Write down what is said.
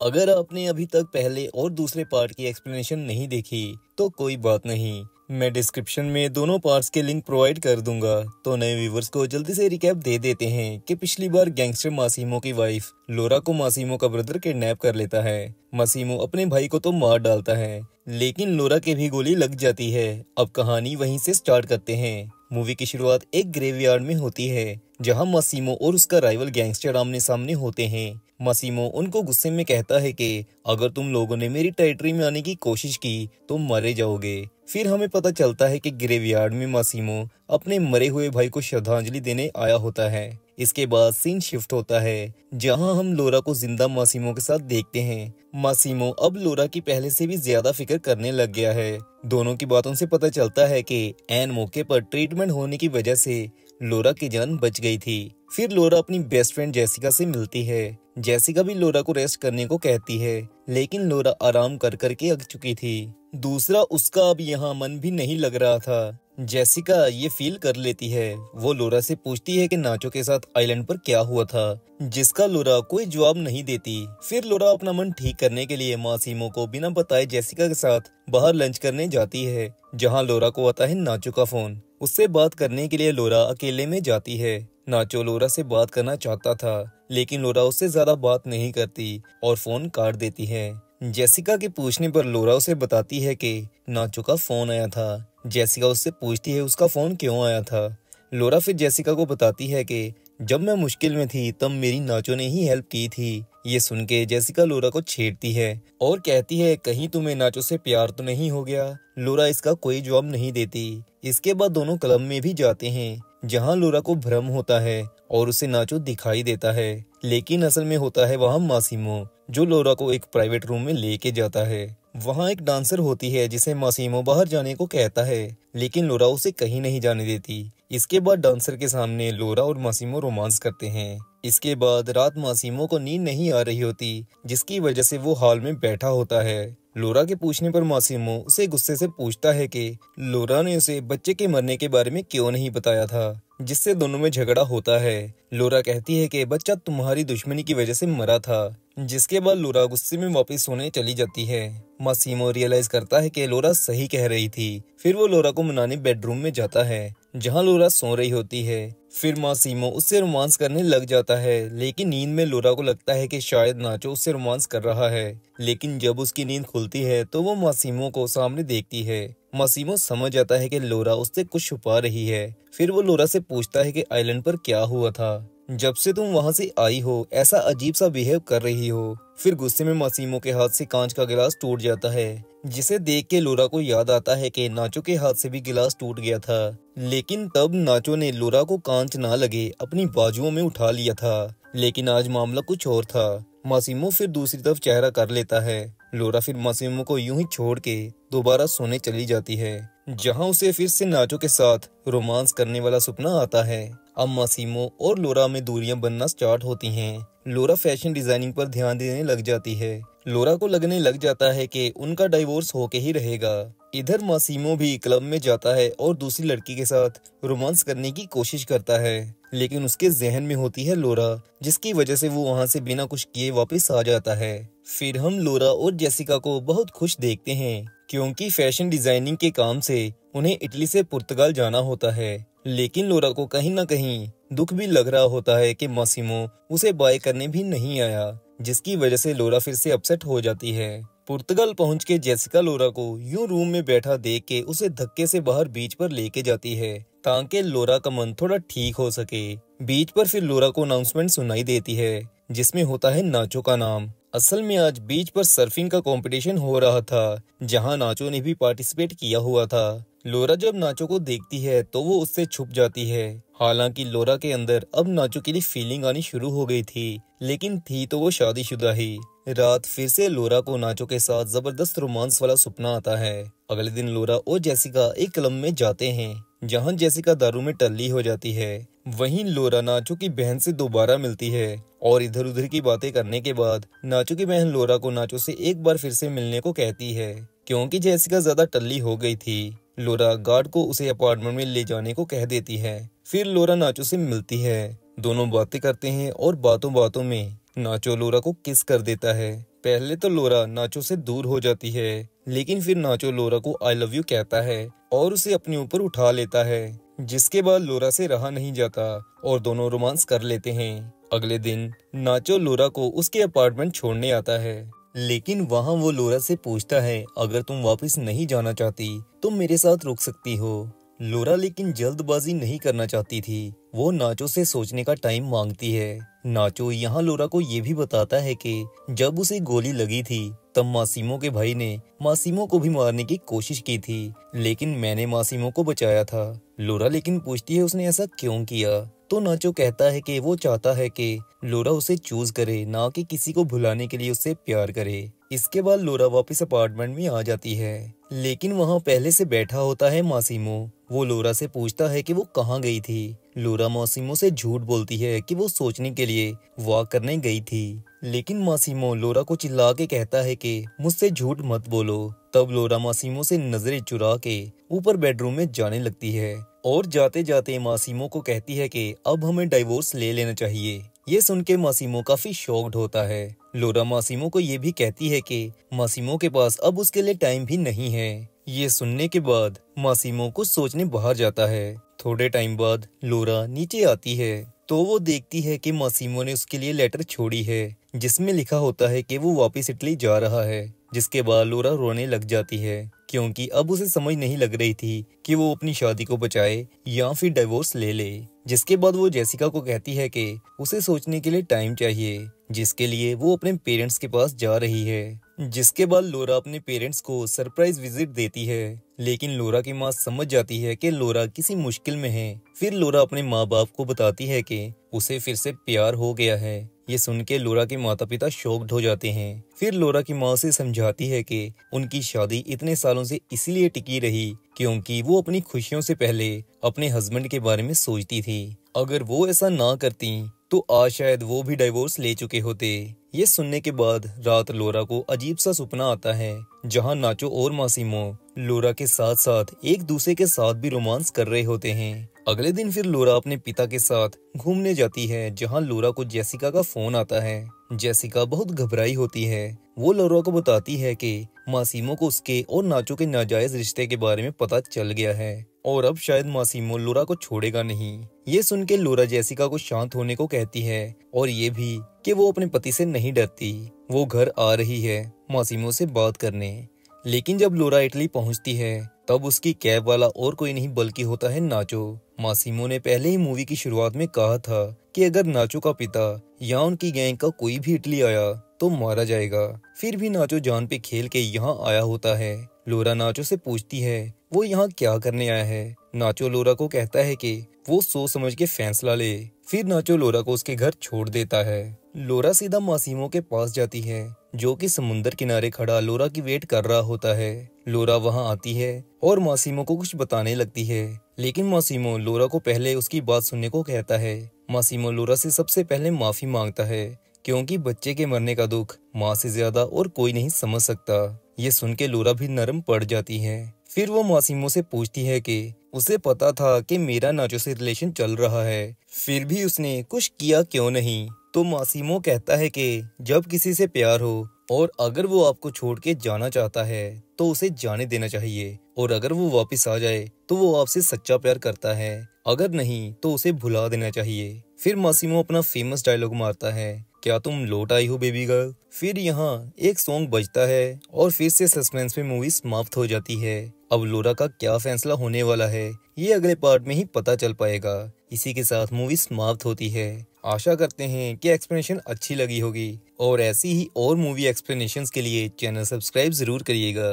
अगर आपने अभी तक पहले और दूसरे पार्ट की एक्सप्लेनेशन नहीं देखी तो कोई बात नहीं, मैं डिस्क्रिप्शन में दोनों पार्ट्स के लिंक प्रोवाइड कर दूंगा। तो नए व्यूवर्स को जल्दी से रिकैप दे देते हैं कि पिछली बार गैंगस्टर मासीमो की वाइफ लोरा को मासीमो का ब्रदर किडनैप कर लेता है। मासीमो अपने भाई को तो मार डालता है, लेकिन लोरा के भी गोली लग जाती है। अब कहानी वहीं से स्टार्ट करते हैं। मूवी की शुरुआत एक ग्रेवयार्ड में होती है, जहां मासीमो और उसका राइवल गैंगस्टर आमने सामने होते हैं। मासीमो उनको गुस्से में कहता है कि अगर तुम लोगों ने मेरी टेरिटरी में आने की कोशिश की तो मरे जाओगे। फिर हमें पता चलता है कि ग्रेवयार्ड में मासीमो अपने मरे हुए भाई को श्रद्धांजलि देने आया होता है। इसके बाद सीन शिफ्ट होता है, जहां हम लोरा को जिंदा मासीमो के साथ देखते हैं। मासीमो अब लोरा की पहले से भी ज्यादा फिक्र करने लग गया है। दोनों की बातों से पता चलता है कि एन मौके पर ट्रीटमेंट होने की वजह से लोरा की जान बच गई थी। फिर लोरा अपनी बेस्ट फ्रेंड जेसिका से मिलती है। जेसिका भी लोरा को रेस्ट करने को कहती है, लेकिन लोरा आराम कर करके अग चुकी थी। दूसरा, उसका अब यहाँ मन भी नहीं लग रहा था। जेसिका ये फील कर लेती है। वो लोरा से पूछती है कि नाचो के साथ आइलैंड पर क्या हुआ था, जिसका लोरा कोई जवाब नहीं देती। फिर लोरा अपना मन ठीक करने के लिए मासीमो को बिना बताए जेसिका के साथ बाहर लंच करने जाती है, जहां लोरा को आता है नाचो का फोन। उससे बात करने के लिए लोरा अकेले में जाती है। नाचो लोरा से बात करना चाहता था, लेकिन लोरा उससे ज्यादा बात नहीं करती और फोन काट देती है। जेसिका के पूछने पर लोरा उसे बताती है कि नाचो का फोन आया था। जेसिका उससे पूछती है उसका फोन क्यों आया था। लोरा फिर जेसिका को बताती है कि जब मैं मुश्किल में थी तब मेरी नाचो ने ही हेल्प की थी। ये सुन के जेसिका लोरा को छेड़ती है और कहती है कहीं तुम्हें नाचो से प्यार तो नहीं हो गया। लोरा इसका कोई जवाब नहीं देती। इसके बाद दोनों क्लब में भी जाते हैं, जहां लोरा को भ्रम होता है और उसे नाचो दिखाई देता है, लेकिन असल में होता है वहां मासीमो, जो लोरा को एक प्राइवेट रूम में लेके जाता है। वहां एक डांसर होती है जिसे मासीमो बाहर जाने को कहता है, लेकिन लोरा उसे कहीं नहीं जाने देती। इसके बाद डांसर के सामने लोरा और मासीमो रोमांस करते हैं। इसके बाद रात मासीमो को नींद नहीं आ रही होती, जिसकी वजह से वो हॉल में बैठा होता है। लोरा के पूछने पर मासीमो उसे गुस्से से पूछता है कि लोरा ने उसे बच्चे के मरने के बारे में क्यों नहीं बताया था, जिससे दोनों में झगड़ा होता है। लोरा कहती है कि बच्चा तुम्हारी दुश्मनी की वजह से मरा था, जिसके बाद लोरा गुस्से में वापस सोने चली जाती है। मासीमो रियलाइज करता है कि लोरा सही कह रही थी। फिर वो लोरा को मनाने बेडरूम में जाता है, जहां लोरा सो रही होती है। फिर मासीमो उससे रोमांस करने लग जाता है, लेकिन नींद में लोरा को लगता है कि शायद नाचो उससे रोमांस कर रहा है। लेकिन जब उसकी नींद खुलती है तो वो मासीमो को सामने देखती है। मासीमो समझ जाता है कि लोरा उससे कुछ छुपा रही है। फिर वो लोरा से पूछता है कि आइलैंड पर क्या हुआ था, जब से तुम वहां से आई हो ऐसा अजीब सा बिहेव कर रही हो। फिर गुस्से में मासीमो के हाथ से कांच का गिलास टूट जाता है, जिसे देख के लोरा को याद आता है कि नाचो के हाथ से भी गिलास टूट गया था। लेकिन तब नाचो ने लोरा को कांच ना लगे अपनी बाजुओं में उठा लिया था, लेकिन आज मामला कुछ और था। मासीमो फिर दूसरी तरफ चेहरा कर लेता है। लोरा फिर मासीमो को यूं ही छोड़ के दोबारा सोने चली जाती है, जहां उसे फिर से नाचो के साथ रोमांस करने वाला सपना आता है। अब मासीमो और लोरा में दूरियां बनना स्टार्ट होती हैं। लोरा फैशन डिजाइनिंग पर ध्यान देने लग जाती है। लोरा को लगने लग जाता है कि उनका डाइवोर्स होके ही रहेगा। इधर मासीमो भी क्लब में जाता है और दूसरी लड़की के साथ रोमांस करने की कोशिश करता है, लेकिन उसके जहन में होती है लोरा, जिसकी वजह से वो वहां से बिना कुछ किए वापस आ जाता है। फिर हम लोरा और जेसिका को बहुत खुश देखते हैं, क्योंकि फैशन डिजाइनिंग के काम से उन्हें इटली से पुर्तगाल जाना होता है। लेकिन लोरा को कहीं ना कहीं दुख भी लग रहा होता है कि मासीमो उसे बाय करने भी नहीं आया, जिसकी वजह से लोरा फिर से अपसेट हो जाती है। पुर्तगाल पहुंच के जेसिका लोरा को यूं रूम में बैठा देख के उसे धक्के से बाहर बीच पर लेके जाती है, ताकि लोरा का मन थोड़ा ठीक हो सके। बीच पर फिर लोरा को अनाउंसमेंट सुनाई देती है, जिसमें होता है नाचो का नाम। असल में आज बीच पर सर्फिंग का कंपटीशन हो रहा था, जहां नाचो ने भी पार्टिसिपेट किया हुआ था। लोरा जब नाचो को देखती है तो वो उससे छुप जाती है। हालांकि लोरा के अंदर अब नाचो के लिए फीलिंग आनी शुरू हो गई थी, लेकिन थी तो वो शादीशुदा ही। रात फिर से लोरा को नाचो के साथ जबरदस्त रोमांस वाला सपना आता है। अगले दिन लोरा और जेसिका एक क्लब में जाते हैं, जहां जेसिका दारू में टल्ली हो जाती है। वहीं लोरा नाचो की बहन से दोबारा मिलती है और इधर उधर की बातें करने के बाद नाचो की बहन लोरा को नाचो से एक बार फिर से मिलने को कहती है, क्योंकि जेसिका ज्यादा टल्ली हो गई थी। लोरा गार्ड को उसे अपार्टमेंट में ले जाने को कह देती है। फिर लोरा नाचो से मिलती है। दोनों बातें करते हैं और बातों बातों में नाचो लोरा को किस कर देता है। पहले तो लोरा नाचो से दूर हो जाती है, लेकिन फिर नाचो लोरा को आई लव यू कहता है और उसे अपने ऊपर उठा लेता है, जिसके बाद लोरा से रहा नहीं जाता और दोनों रोमांस कर लेते हैं। अगले दिन नाचो लोरा को उसके अपार्टमेंट छोड़ने आता है, लेकिन वहाँ वो लोरा से पूछता है अगर तुम वापस नहीं जाना चाहती तो मेरे साथ रुक सकती हो। लोरा लेकिन जल्दबाजी नहीं करना चाहती थी, वो नाचो से सोचने का टाइम मांगती है। नाचो यहाँ लोरा को ये भी बताता है कि जब उसे गोली लगी थी तब मासीमो के भाई ने मासीमो को भी मारने की कोशिश की थी, लेकिन मैंने मासीमो को बचाया था। लोरा लेकिन पूछती है उसने ऐसा क्यों किया, तो नाचो कहता है कि वो चाहता है कि लोरा उसे चूज करे, ना कि किसी को भुलाने के लिए उससे प्यार करे। इसके बाद लोरा वापस अपार्टमेंट में आ जाती है, लेकिन वहाँ पहले से बैठा होता है मासीमो। वो लोरा से पूछता है कि वो कहाँ गई थी। लोरा मासीमो से झूठ बोलती है कि वो सोचने के लिए वॉक करने गई थी, लेकिन मासीमो लोरा को चिल्ला के कहता है कि मुझसे झूठ मत बोलो। तब लोरा मासीमो से नजरें चुरा के ऊपर बेडरूम में जाने लगती है और जाते जाते मासीमो को कहती है कि अब हमें डाइवोर्स ले लेना चाहिए। ये सुन के मासीमो काफी शॉक्ड होता है। लोरा मासीमो को ये भी कहती है कि मासीमो के पास अब उसके लिए टाइम भी नहीं है। ये सुनने के बाद मासीमो कुछ सोचने बाहर जाता है। थोड़े टाइम बाद लोरा नीचे आती है तो वो देखती है कि मासीमो ने उसके लिए लेटर छोड़ी है, जिसमें लिखा होता है कि वो वापस इटली जा रहा है। जिसके बाद लोरा रोने लग जाती है, क्योंकि अब उसे समझ नहीं लग रही थी कि वो अपनी शादी को बचाए या फिर डिवोर्स ले ले। जिसके बाद वो जेसिका को कहती है कि उसे सोचने के लिए टाइम चाहिए, जिसके लिए वो अपने पेरेंट्स के पास जा रही है। जिसके बाद लोरा अपने पेरेंट्स को सरप्राइज विजिट देती है, लेकिन लोरा की माँ समझ जाती है कि लोरा किसी मुश्किल में है। फिर लोरा अपने माँ बाप को बताती है कि उसे फिर से प्यार हो गया है। ये सुन के लोरा के माता पिता शॉक्ड हो जाते हैं। फिर लोरा की माँ से समझाती है कि उनकी शादी इतने सालों से इसलिए टिकी रही क्योंकि वो अपनी खुशियों से पहले अपने हस्बैंड के बारे में सोचती थी। अगर वो ऐसा ना करती तो आज शायद वो भी डिवोर्स ले चुके होते। ये सुनने के बाद रात लोरा को अजीब सा सपना आता है, जहाँ नाचो और मासीमो लोरा के साथ साथ एक दूसरे के साथ भी रोमांस कर रहे होते हैं। अगले दिन फिर लोरा अपने पिता के साथ घूमने जाती है, जहाँ लोरा को जेसिका का फोन आता है। जेसिका बहुत घबराई होती है। वो लोरा को बताती है कि मासीमो को उसके और नाचो के नाजायज रिश्ते के बारे में पता चल गया है और अब शायद मासीमो लोरा को छोड़ेगा नहीं। ये सुन के लोरा जेसिका को शांत होने को कहती है और ये भी कि वो अपने पति से नहीं डरती। वो घर आ रही है मासीमो से बात करने, लेकिन जब लोरा इटली पहुंचती है तब उसकी कैब वाला और कोई नहीं बल्कि होता है नाचो। मासीमो ने पहले ही मूवी की शुरुआत में कहा था कि अगर नाचो का पिता या उनकी गैंग का कोई भी इटली आया तो मारा जाएगा। फिर भी नाचो जान पे खेल के यहाँ आया होता है। लोरा नाचो से पूछती है वो यहाँ क्या करने आया है। नाचो लोरा को कहता है कि वो सोच समझ के फैसला ले। फिर नाचो लोरा को उसके घर छोड़ देता है। लोरा सीधा मासीमो के पास जाती है, जो कि समुंदर किनारे खड़ा लोरा की वेट कर रहा होता है। लोरा वहां आती है और मासीमो को कुछ बताने लगती है, लेकिन मासीमो लोरा को पहले उसकी बात सुनने को कहता है। मासीमो लोरा से सबसे पहले माफी मांगता है, क्योंकि बच्चे के मरने का दुख माँ से ज्यादा और कोई नहीं समझ सकता। ये सुन के लोरा भी नरम पड़ जाती है। फिर वो मासीमो से पूछती है कि उसे पता था कि मेरा नाचो से रिलेशन चल रहा है, फिर भी उसने कुछ किया क्यों नहीं। तो मासीमो कहता है कि जब किसी से प्यार हो और अगर वो आपको छोड़ के जाना चाहता है तो उसे जाने देना चाहिए, और अगर वो वापस आ जाए तो वो आपसे सच्चा प्यार करता है, अगर नहीं तो उसे भुला देना चाहिए। फिर मासीमो अपना फेमस डायलॉग मारता है, क्या तुम लौट आई हो बेबी गर्ल। फिर यहाँ एक सॉन्ग बजता है और फिर से सस्पेंस में मूवी समाप्त हो जाती है। अब लोरा का क्या फैसला होने वाला है ये अगले पार्ट में ही पता चल पाएगा। इसी के साथ मूवी समाप्त होती है। आशा करते हैं कि एक्सप्लेनेशन अच्छी लगी होगी और ऐसी ही और मूवी एक्सप्लेनेशंस के लिए चैनल सब्सक्राइब जरूर करिएगा।